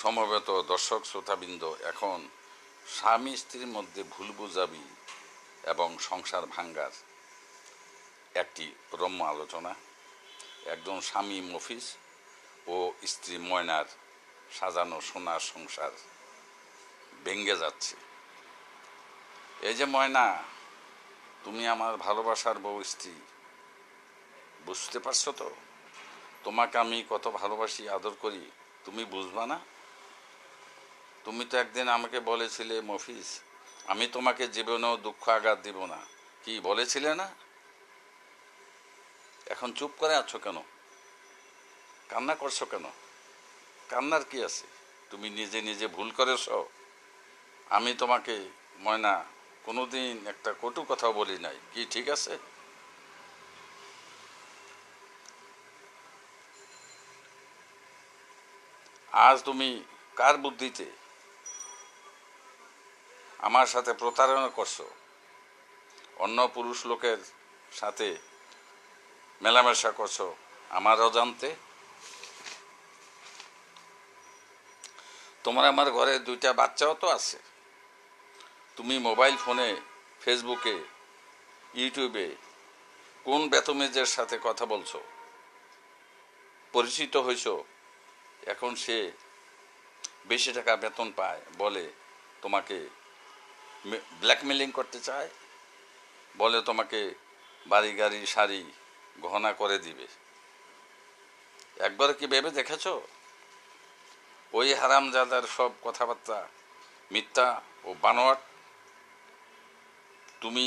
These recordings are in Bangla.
সমবেত দর্শক শ্রোতাবৃন্দ, এখন স্বামী স্ত্রীর মধ্যে ভুল বুঝাবি এবং সংসার ভাঙ্গার একটি রম্য আলোচনা। একজন স্বামী মফিজ ও স্ত্রী ময়নার সাজানো সোনার সংসার ভেঙে যাচ্ছে। এই যে ময়না, তুমি আমার ভালোবাসার বউ স্ত্রী, বুঝতে পারছো তো? তোমাকে আমি কত ভালোবাসি, আদর করি, তুমি বুঝবা না? তুমি তো একদিন আমাকে বলেছিলে, মফিজ, আমি তোমাকে জীবনেও দুঃখ আঘাত দিব না, কি বলেছিলে না? এখন চুপ করে আছো কেন? কান্না করছো কেন? কান্নার কি আছে? তুমি নিজে নিজে ভুল করেছো। আমি তোমাকে ময়না কোনোদিন একটা কটু কথাও বলি নাই, কি ঠিক আছে? আজ তুমি কার বুদ্ধিতে আমার সাথে প্রতারণা করছো? অন্য পুরুষ লোকের সাথে মেলামেশা করছো আমার অজান্তে। তোমার আমার ঘরে 2টা বাচ্চাও তো আছে। তুমি মোবাইল ফোনে, ফেসবুকে, ইউটিউবে কোন বেতমেজের সাথে কথা বলছো, পরিচিত হয়েছো। এখন সে বেশি টাকা বেতন পায় বলে তোমাকে ব্ল্যাকমেলিং করতে চায়, বলে তোমাকে বাড়ি গাড়ি শাড়ি গহনা করে দিবে। একবার কি ভেবে দেখেছো? ওই হারামজাদার সব কথাবার্তা মিথ্যা ও বানোয়াট। তুমি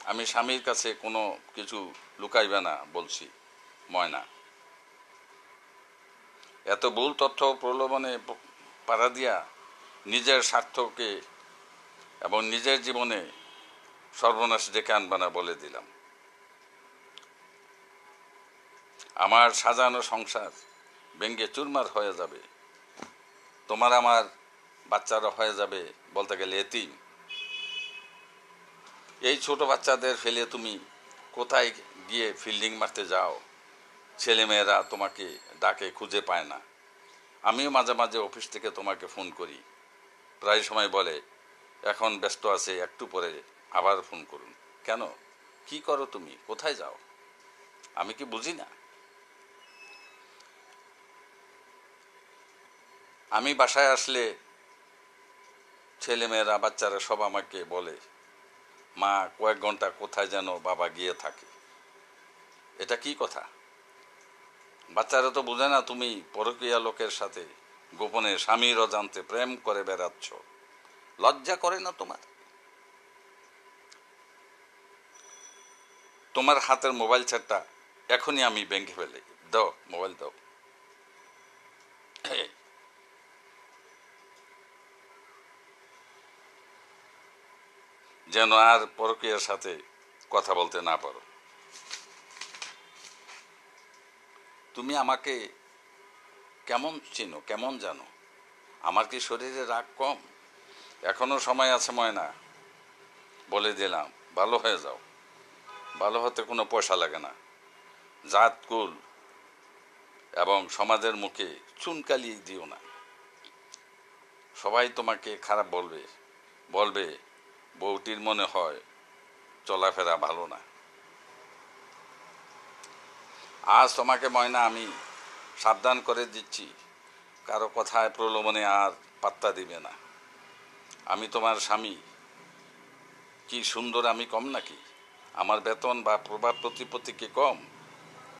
আমি স্বামীর কাছে কোনো কিছু লুকাইবে না বলছি ময়না। এত ভুল তথ্য প্রলোভনে পাড়া দিয়া নিজের স্বার্থকে এবং নিজের জীবনে সর্বনাশ ডেকে আনবে না বলে দিলাম। আমার সাজানো সংসার ভেঙে চুরমার হয়ে যাবে। তোমার আমার বাচ্চারা হয়ে যাবে বলতে গেলে এতিম। এই ছোট বাচ্চাদের ফেলে তুমি কোথায় গিয়ে ফিল্ডিং মারতে যাও? ছেলেমেয়েরা তোমাকে ডাকে, খুঁজে পায় না। আমিও মাঝে মাঝে অফিস থেকে তোমাকে ফোন করি, প্রায় সময় বলে এখন ব্যস্ত আছে, একটু পরে আবার ফোন করুন। কেন? কি করো তুমি? কোথায় যাও? আমি কি বুঝি না? আমি বাসায় আসলে ছেলেমেয়েরা, বাচ্চারা সব আমাকে বলে, মা কয়েক ঘন্টা কোথায় যেন বাবা গিয়ে থাকে। এটা কি কথা? বাচ্চারা তো বোঝে না তুমি পরকীয়া লোকের সাথে গোপনে স্বামীর অজান্তে প্রেম করে বেড়াচ্ছ। লজ্জা করে না তোমার? তোমার হাতের মোবাইল সেটটা এখনই আমি ভেঙে ফেলি। দাও, মোবাইল দাও। যেন আর পরকীয়ার সাথে কথা বলতে না পারো। তুমি আমাকে কেমন চিনো, কেমন জানো? আমার কি শরীরে রাগ কম? এখনো সময় আছে ময়না, বলে দিলাম, ভালো হয়ে যাও। ভালো হতে কোনো পয়সা লাগে না। জাত কুল এবং সমাজের মুখে চুনকালি দিও না। সবাই তোমাকে খারাপ বলবে, বলবে বউটির মনে হয় চলাফেরা ভালো না। আজ তোমাকে ময়না আমি সাবধান করে দিচ্ছি, কারো কথায় প্রলোভনে আর পাত্তা দিবে না। আমি তোমার স্বামী, কি সুন্দর, আমি কম নাকি? আমার বেতন বা প্রভাব প্রতিপত্তি কি কম?